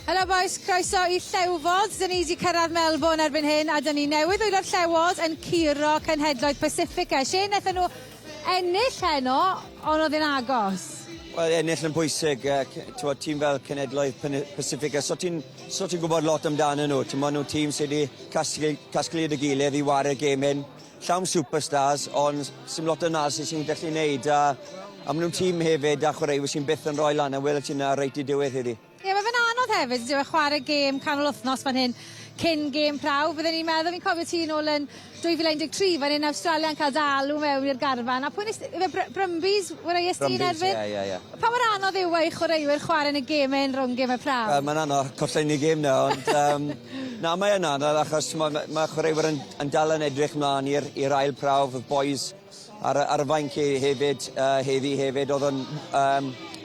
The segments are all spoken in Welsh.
Helo boys, croeso I Llew-Fod. Dyn ni wedi cyrraedd Melbourne erbyn hyn a dyn ni newydd oed o'r Llewod yn curo cenhedloedd Pasifika. Lle wnaethon nhw ennill heno, ond oedd yn agos? Wel, ennill yn pwysig, tîm fel cenhedloedd Pasifika, so ti'n gwybod lot amdano nhw. Mae nhw'n tîm sydd wedi casglu y gilydd I wario gêm hyn, llawn superstars, ond sy'n lot o analyse sy'n gallu gwneud. A maen nhw'n tîm hefyd a chwaraewr sy'n byth yn rhoi lan a wel ti'n reit I diwedd heddi. Ie, mae fe'n anodd hefyd, dyw e chwarae gêm canol wythnos fan hyn, cyn gêm prawf. Byddwn ni'n meddwl, fi'n cofio ti nôl yn 2013 fan hyn Awstralia yn cael dalw mewn i'r garfan. A pwy'n Brumbies, wyraies ti'n erbyn? Ie. Pa mor anodd yw ei chwaraewyr chwarae yn y gêm yn rhwng gêm y prawf? Mae'n anodd, collen I gêm na, ond na, mae'n anodd achos mae chwaraewyr yn dal yn edrych mlaen i'r ail prawf, y boys ar y fainc hefyd, heddi hefyd, oedd yn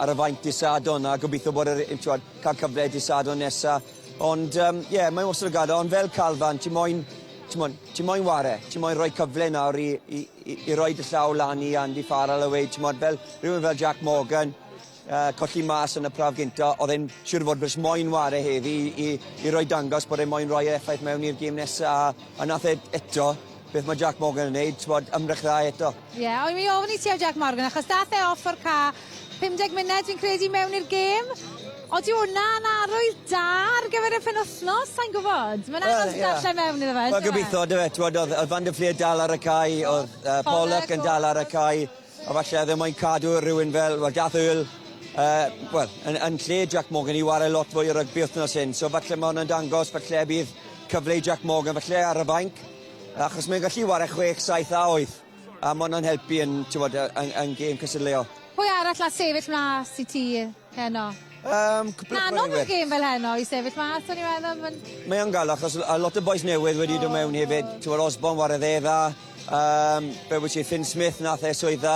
ar y fainc disadon a gobeithio bod cael cyfle disadon nesa. Ond mae'n wastad o gadael, ond fel calfan, ti'n moyn ware, ti'n moyn rhoi cyfle nawr I roi dy llaw lan I Andy Farrell away, ti'n moyn fel rhywun fel Jac Morgan, colli mas yn y prawf gynta, oedd e'n siŵr fod bys moyn ware heddi I roi dangos bod e'n moyn rhoi effaith mewn i'r gêm nesa a nath eto, beth mae Jac Morgan yn neud, ymdrech dda eto. Ie, ond mi ofyn I ti o Jac Morgan, achos dath e off o'r ca 50 munud fi'n credu mewn i'r gêm. Odi hwnna'n arwydd da ar gyfer y penwythnos, sa'n gwybod? Mae'n anodd darllen mewn iddo fe. Wel, gobeithio, oedd Van der Fleer dal ar y cae, oedd Pollock yn dal ar y cae, a falle ddim moyn cadw rhywun fel, dath Earl, yn lle Jac Morgan I wario lot fwy o rygbi wythnos hyn, so falle mae hwnna'n dangos, falle bydd cyfle I Jac Morgan, falle ar y fainc, achos mae'n gallu wario 6, 7 a 8, a mae hwnna'n helpu yn gêm cysadleuol. Pwy arall a sefyll mas I ti heno? Na, nôl mewn gêm fel heno I sefyll mas, o'n i'n meddwl. Mae'n gael, achos a lot o boes newydd wedi dod mewn hefyd. Osborne wario dda, be wyt ti, Finn Smith nath swydd dda,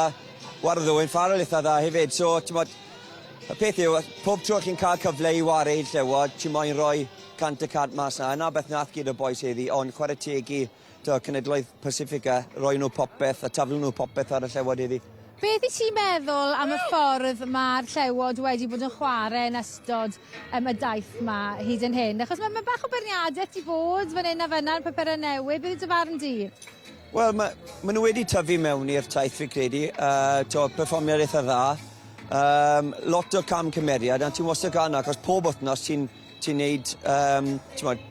wario ddwyn, Farrell eitha dda hefyd. So, y peth yw, pob tro chi'n cael cyfle I wario i'r Llewod, ti'n moyn rhoi 100% mas na. Yna beth nath gyda boes heddi, ond chwarae teg I cenhedloedd Pasifika, rhoi nhw popeth a taflu nhw popeth ar y Llewod heddi. Beth I ti'n meddwl am y ffordd mae'r Llewod wedi bod yn chwarae yn ystod y daith yma hyd yn hyn? Achos mae bach o berniadaeth I bod fan hyn a fyna yn papurau newydd. Beth yw dy farn di? Wel, mae nhw wedi tyfu mewn i'r taith fi'n credu. Perfformiad eitha dda. Lot o cam cymeriad, a ti'n wastad gan achos pob wythnos ti'n neud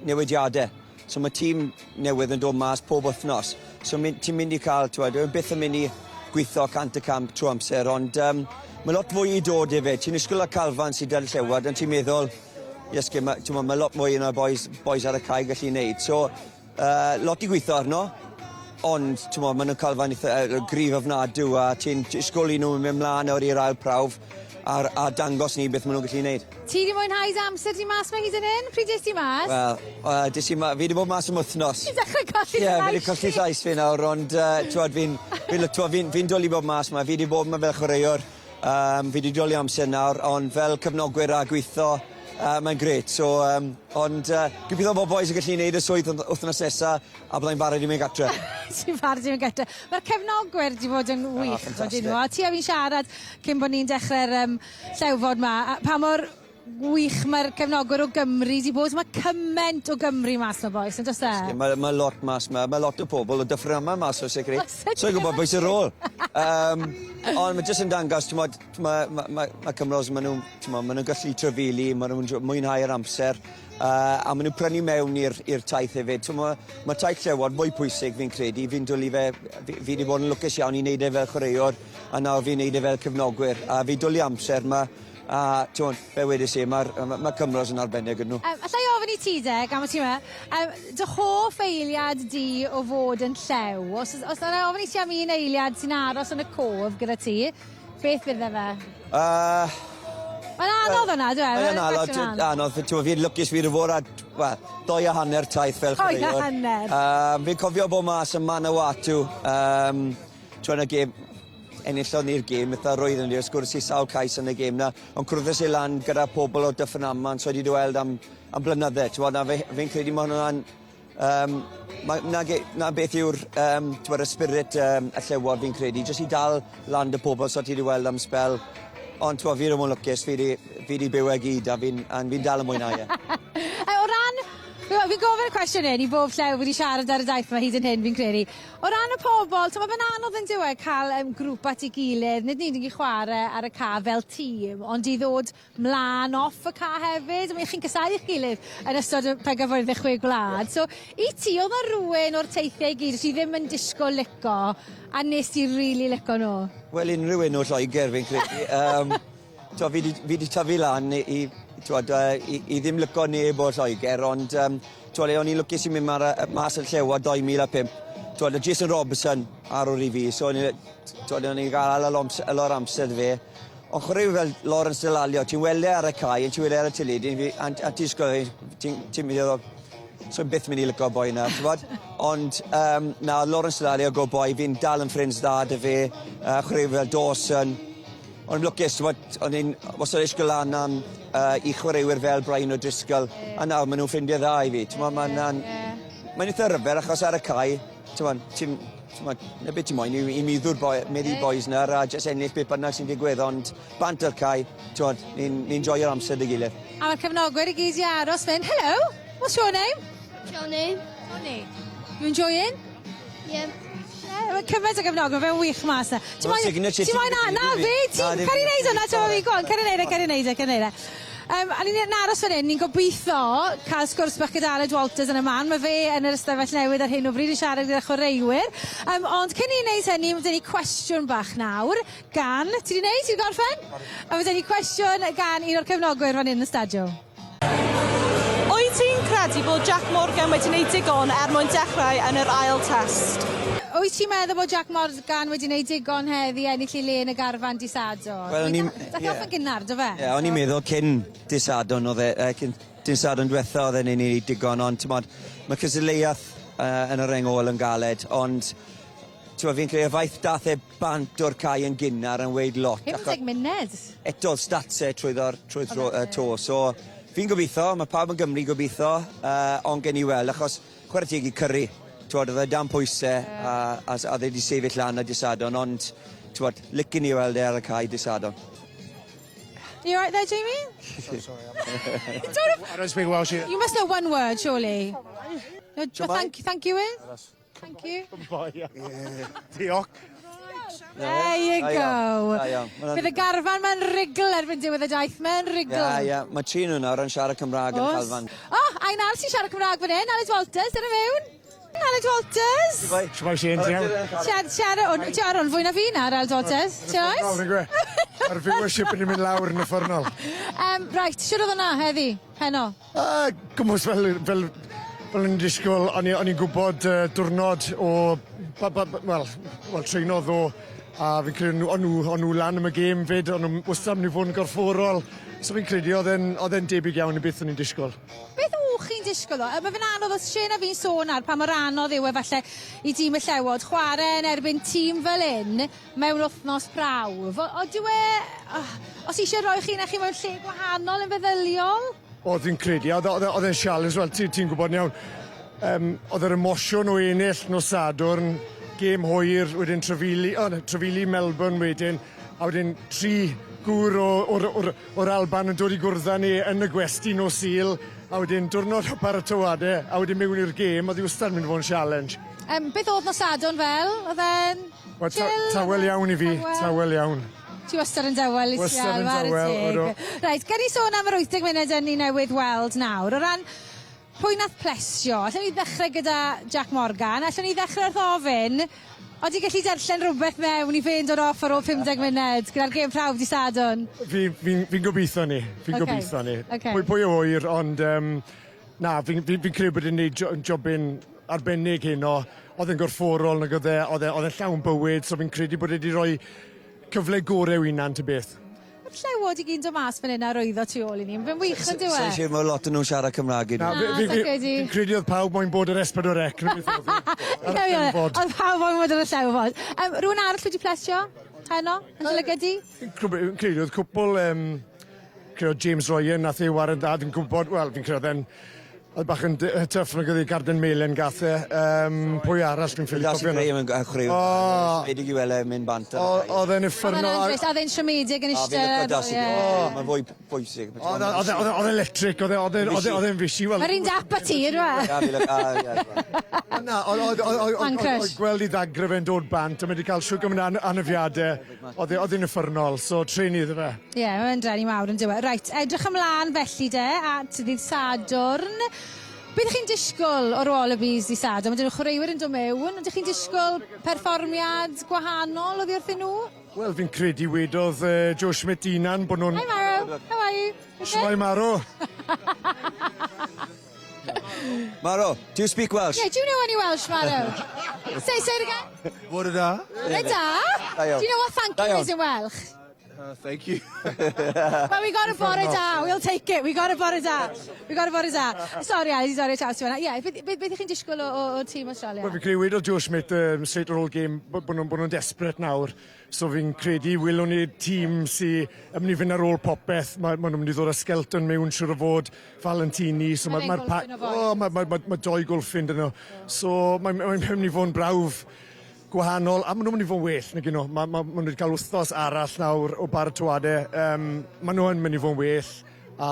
newidiadau. So mae tîm newydd yn dod mas pob wythnos. So ti'n mynd I cael, byth yn mynd I gweithio 100% trwy amser, ond mae lot fwy I dod hefyd. Ti'n ysgol y calfan sydd dy'r Llewod, ond ti'n meddwl, mae lot mwy yna boys ar y cae gallu gwneud. So, lot I gweithio arno, ond mae nhw'n calfan gryf ofnadw, a ti'n ysgol I nhw mynd mlaen o'r i'r ail prawf, a dangos ni beth maen nhw'n gallu gwneud. Ti wedi mwynhau'r amser ti mas mae hyd yn hyn? Pryd des ti mas? Wel, fi wedi bod mas am wythnos. Ti'n dechrau colli llais? Ie, fi wedi colli llais fi nawr, ond fi'n dwlu bod mas yma. Fi wedi bod yma fel chwaraewr, fi wedi dwlu amser nawr, ond fel cyfnogwyr a gweithio, mae'n gret. So, ond gobeithio bod boys yn gallu gwneud y swydd wythnos nesaf, a byddai'n barod I mynd gatre. Ti'n barod I mynd gatre. Mae'r cefnogwyr wedi bod yn wych. Ti a fi'n siarad cyn bod ni'n dechrau'r Llew-Fod yma. Pa mor wych mae'r cefnogwyr o Gymru wedi bod. Mae cyment o Gymru mas o boes, yn does e? Mae lot mas yma. Mae lot o pobl o dyffryn yma mas o sicri. So i'n gwybod boes yr ôl. Ond mae jyst yn dangos, mae Cymros, maen nhw'n gallu trefili, maen nhw'n mwynhau'r amser, a maen nhw'n prynu mewn i'r taith hefyd. Mae taith Llewod mwy pwysig fi'n credu, fi'n dwlu fe, fi wedi bod yn lwcus iawn I wneud e fel chwaraewr, a nawr fi'n wneud e fel cyfnogwyr, a fi dwlu amser yma, a be wedys I, mae Cymros yn arbennig yn nhw. Alla I ofyn I ti de, gan o ti me, dy hoff eiliad di o fod yn Llew? Os yna ofyn I ti am un eiliad sy'n aros yn y cof gyda ti, beth bydde fe? Mae'n anodd yna, dwi? Mae'n anodd. Fi'n lwcus fi wedi bod ar 2.5 taith fel chwaraewr. 2.5? Fi'n cofio bod mas yn Manawatu, yn y gêm, enillodd ni'r gêm, eitha roedd yn wrth gwrs I sawl cais yn y gêm na, ond cwrddus I lan gyda pobl o Dyffryn Aman, so wedi dweld am blynydde. Fi'n credu mae hwnna'n... Na beth yw'r y spirit y Llewod fi'n credu, jyst I dal land y pobl, so ti wedi weld am spel Ond fi ddim yn lwcus, fi di byw e gyd a fi'n dal yn mwynhau e. O ran, fi'n gofyn y cwestiwn hyn i bob llew wedi siarad ar y daith yma hyd yn hyn fi'n credu. O ran y pobl, so mae'n anodd yn diwedd cael grŵp at ei gilydd, nid ni'n gallu chwarae ar y ca fel tîm, ond i ddod mlaen off y ca hefyd, chi'n casau eich gilydd yn ystod y pencampwriaeth 6 gwlad. So, i ti, oedd yna rhywun o'r teithiau i gyd, ti ddim yn disgwyl lico, a nes ti really lico nhw? Wel, unrhyw un o'r Lloegr fi'n credu. Fi di tyfu lan i ddim licio neb o'r Lloegr, ond o'n i'n lwcus i mynd mas y Llewod 2005. Jason Robertson ar o'r i fi, so o'n i'n gael alor amser fe. Ond chwaraew fel Lawrence Delalio, ti'n weld ar y cae, ti'n weld ar y teledu, a ti'n sgwyd, ti'n mynd i ddod, so byth mynd i licio boi na, ond na, Lawrence Delalio go boi, fi'n dal yn ffrinds da dy fe, chwaraew fel Dawson. Ond yn lwcus, o'n i'n wastad eisiau lan am i chwaraewyr fel Brian o Drisgol, a nawr maen nhw'n ffrindiau dda i fi. Mae'n eitha ryfer achos ar y cae, na beth ti'n moyn, i meddwl boys na, a jyst ennill beth bynnag sy'n digwydd, ond bant ar cae, ni'n joio'r amser dy gilydd. A mae'r cefnogwyr i gyd i aros fynd, hello, what's your name? Johnny. Johnny. You enjoying? Yeah. Mae cyfed o gefnogwyr, fe'n wych mas na. Ti'n moyn na fe, cer i neud hwnna, ti'n moyn fi gwan, cer i neud e. A ni'n aros fan hyn, ni'n gobeithio cael sgwrs bach gyda Aled Walters yn y man. Mae fe yn yr ystafell newydd ar hyn o bryd i siarad gyda chwaraewyr. Ond cyn i wneud hynny, mae dyn ni cwestiwn bach nawr gan... Ti di wneud? Ti'n gorffen? A mae dyn ni cwestiwn gan un o'r cefnogwyr fan hyn yn y stadio. Wyt ti'n credu bod Jac Morgan wedi gwneud digon mwyn dechrau yn yr ail test? Wyt ti'n meddwl bod Jac Morgan wedi gwneud digon heddi ennill i le yn y garfan di Sadwrn? Dath i off yn gynnar, do fe? Ie, o'n i'n meddwl cyn di Sadwrn, cyn di Sadwrn diwetha oedd e'n ei digon, ond mae cysylltiaeth yn yr ol yn galed, ond fi'n credu y faith dath e bant o'r cae yn gynnar yn weid lot. 50 munud? Eto'r stats e trwy'r to, so fi'n gobeithio, mae pawb yn Gymru gobeithio, ond gen i weld, achos chwarae teg i cyrru. Oedd e dan pwysau a oedd e wedi sefyll lan y disadon, ond licen i weld e ar y cae disadon. You alright there, Jamie? Sorry, I don't speak Welsh either. You must know one word, surely. Thank you, Will. Thank you. Diolch. There you go. Bydd y garfan ma'n rigl erbyn diwedd y daith, ma'n rigl. Ie, mae tri nhw nawr yn siarad Cymraeg yn Calfan. A'n Al sy'n siarad Cymraeg fan hyn, Aled Walters, dyna fewn. Aled Walters. Shmai Shane, ti'n iawn? Siarad o'n fwy na fi na, Aled Walters. Ti'n oes? Mae'r viewership yn mynd lawr yn y ffornol. Right, siwr oedd hwnna heddi, heno? Gwmwys fel yn disgwyl, o'n i'n gwybod diwrnod o, treinodd o, a fi'n credu o'n nhw lan am y gêm fyd, o'n nhw wastad yn fod yn gorfforol, so fi'n credu oedd e'n debyg iawn i beth o'n i'n disgwyl. Beth chi'n disgwyl o? Mae fe'n anodd os Shane a fi'n sôn ar pa mor anodd yw e falle i dîm y Llewod chwarae yn erbyn tîm fel un mewn wythnos prawf. Os eisiau rhoi chi'n eich mewn lle gwahanol yn feddyliol? Oedd fi'n credu, oedd e'n challenge, wel, ti'n gwybod iawn. Oedd yr emosiwn o ennill nos Sadwrn, gêm hwyr, wedyn trefili Melbourne wedyn, a wedyn 3 gŵr o'r Alban yn dod i gwrdda ni yn y gwesti nos Sul, a wedyn diwrnod o paratoadau, a wedyn mewn i'r gêm, oedd i wastad mynd fod yn challenge. Beth oedd nos Sadwrn fel? Oedd e'n chill? Tawel iawn i fi, tawel iawn. Ti wastad yn dawel i sial, ar y teg. Reit, gan i sôn am yr 80 munud yn ni newydd weld nawr. O ran pwy nath plesio, allwn ni ddechrau gyda Jac Morgan, allwn ni ddechrau wrth ofyn, oeddi gallu darllen rhywbeth mewn i fynd o'r off ar ôl 50 munud gyda'r gêm prawf di Sadwrn? Fi'n gobeithio ni, Pwy o hwyr, ond fi'n credu bod e'n gwneud jobyn arbennig hyn o, oedd e'n gorfforol, oedd e'n llawn bywyd, so fi'n credu bod wedi rhoi cyfle gorau wynan ty beth. Mae'r Llewod i gyn do mas fan hyn ar oeddo tu ôl i ni, fe'n wych yn diwe? Sa'n siŵr mae lot o nhw'n siarad Cymraeg i ni. Fi'n credu oedd pawb moyn bod yr S4C. Oedd pawb moyn bod yr Llewod. Rwy'n arall wedi plesio? Heno? Yn dylygedi? Fi'n credu oedd cwpl... James Ryan nath ei wared dad yn gwybod, wel, fi'n credu Oedd bach yn tuff na gyda Garden Melen gath e. Pwy arall dwi'n ffili That's cofio. Graham yn chwaraew.Edig i weld mynd bant. Oedd e'n uffernol. Oedd e'n siomedig yn A fi'n eistedd. lygo das i. Mae'n fwy bwysig. Oedd e'n electric, oedd e'n fisi. Mae'r un dap a ti, ydw Oedd gweld i ddagre fe'n dod bant, a mae wedi cael siwg am anafiadau. Oedd e'n uffernol, so tren iddo fe. Ie, mae'n dreni mawr yn diwedd. Reit, edrych ymlaen felly de, at ddydd Sadwrn. Beth ydych chi'n disgwyl o'r Wallabies di Sadwrn? Mae dyn nhw chwaraewyr yn dod mewn. Ydych chi'n disgwyl perfformiad gwahanol oddi wrthyn nhw? Wel, fi'n credu wedodd Joe Schmidt unan bod nhw'n... Hi Maro, how are you? Shwai Maro. Maro, do you speak Welsh? Yeah, do you know any Welsh, Maro? Say it again. What da? Reit da? Do you know what thank you is in Welsh? Thank you. Well, we got a bore da. We'll take it. We got a bore da. We got a bore da. Sorry, Alice, sorry, Charles. Yeah, beth ydych chi'n disgwyl o tîm Awstralia? Wel, fi'n credu wedodd Joe Schmidt straight ar ôl game bod nhw'n desperate nawr. So fi'n credu wylwn ni tîm sy'n mynd i fynd ar ôl popeth. Mae nhw'n mynd i ddod â Skelton mewn siwr o fod Valentini. So mae doi golffin dyn nhw. So mae'n mynd i fod yn brawf gwahanol, a maen nhw'n mynd i fod yn well, nag nhw. Maen nhw wedi cael wythnos arall nawr o baratoadau. Maen nhw'n mynd i fod yn well, a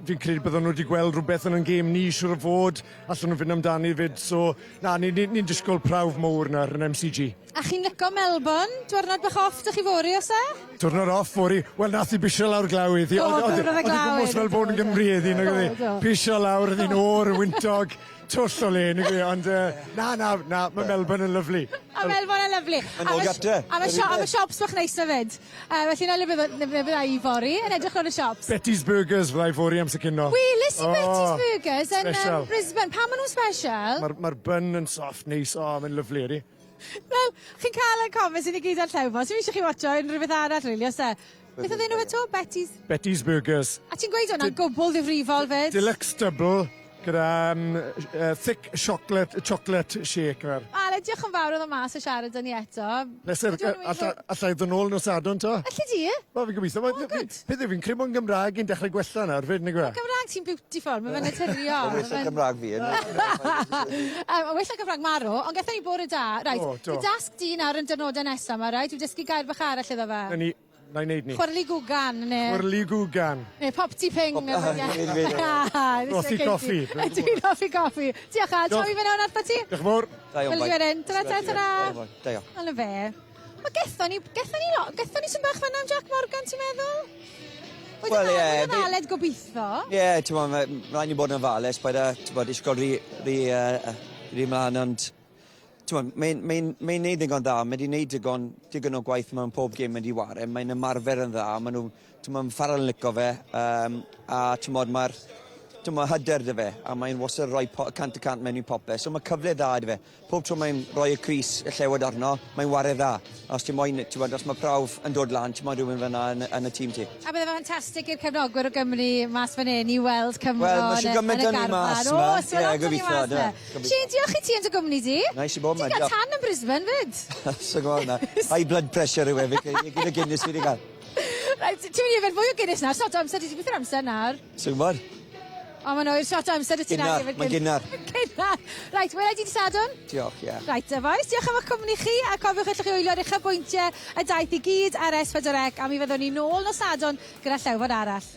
fi'n credu byddwn nhw wedi gweld rhywbeth yn gêm ni, siwr o fod, allan nhw'n fynd amdani fyd. So, ni'n disgwyl prawf mawr na'r MCG. A chi'n licio Melbourne? Diwrnod bach off, dych chi fori os e? Diwrnod off fori. Wel, nath i bisio lawr glawydd. Diwrnod y Oedd i gwmwys fel bod yn gymryd i. Bisio lawr, oedd i'n o'r, y wyntog. Twll o le, ond mae Melbourne yn lyflu. A Melbourne yn lyflu. Yn ôl gatre. A mae siops bach neis na fyd. Felly na bydda i fori, yn edrych o'r siops. Betty's Burgers fyddai fori amser cynno. Welis i Betty's Burgers yn special. Brisbane. Pa maen nhw'n special? Mae'r bun yn soft, neis, mae'n lyflu, ydi. Wel, chi'n cael y comments i ni gyd ar Llewod. Sy'n eisiau chi watcho unrhyw beth arall, really, os e? Beth oedd enw fe to? Betty's Burgers. A ti'n gweud hwnna'n gwbl ddifrifol fyd? Deluxe double, gyda thick chocolate shake. Ale, diolch yn fawr oedd o mas o siarad â ni eto. Allai ddod nôl nos adon to? Alli di? Wel, fi'n gobeithio. Peth fi'n creu mo'n Gymraeg i'n dechrau gwella nawr, fyd, nag yw? Gymraeg ti'n beautiful, mae fe'n naturiol. Wel, Gymraeg fi. Well na Gymraeg marw, ond gethon ni bore da. Rhaid, y dasg di nawr yn dynodau nesaf yma, rhaid? Dwi'n dysgu gair bach arall iddo fe. Na i wneud ni. Chwarli gwgan, ne? Chwarli gwgan. Ne, popty ping. Rossi coffi. Dwi'n roffi coffi. Diolch a, tro i fynd o'n arfa ti? Diolch mawr. Wel, dwi'n tara. Diolch. Ond fe. Mae gethon ni sy'n bach fanna am Jac Morgan, ti'n meddwl? Wel, ie. Mae'n aled gobeithio. Ie, ti'n meddwl, rhaid ni bod yn ofalus, bod isgol rhi mlaen, ond mae'n neud ddigon dda, mae wedi neud digon o gwaith mewn pob gêm wedi ware, mae'n ymarfer yn dda, mae'n ffaral yn licio fe, a mae'n hyder dy fe, a mae'n wastad rhoi 100% mewn i popeth, so mae cyfle dda dy fe. Pob tro mae'n rhoi y Cris y Llewod arno, mae'n ware dda. Os mae prawf yn dod lan, ti'n moyn rhywun fyna yn y tîm ti. A bydde fe ffantastig i'r cefnogwyr o Gymru mas fan hyn i weld Cymro Wel, mae eisiau gymaint yn ei mas yma. Ie, gobeithio. Si'n diolch i ti yn dy gwmni di? Na, eisiau bod yma. Ti'n cael tan yn Brisbane, fyd? So gwybod na. High blood pressure yw e, gyda Guinness fi wedi cael. Ti'n mynd i fynd fwy o Guinness nawr, sot o amser, ti'n gweithio'r amser nawr? So gwybod? O, mae'n oer shot o amser y ti'n Gynnar, mae'n gynnar. Gynnar. Reit, wel, di Sadwrn? Diolch, ie. Reit, dyfoes, diolch am eich cwmni chi, a cofiwch allwch chi wylio'r uchafbwyntiau y daith i gyd ar S4C, a mi fyddwn ni nôl nos Sadwrn gyda Llewod arall.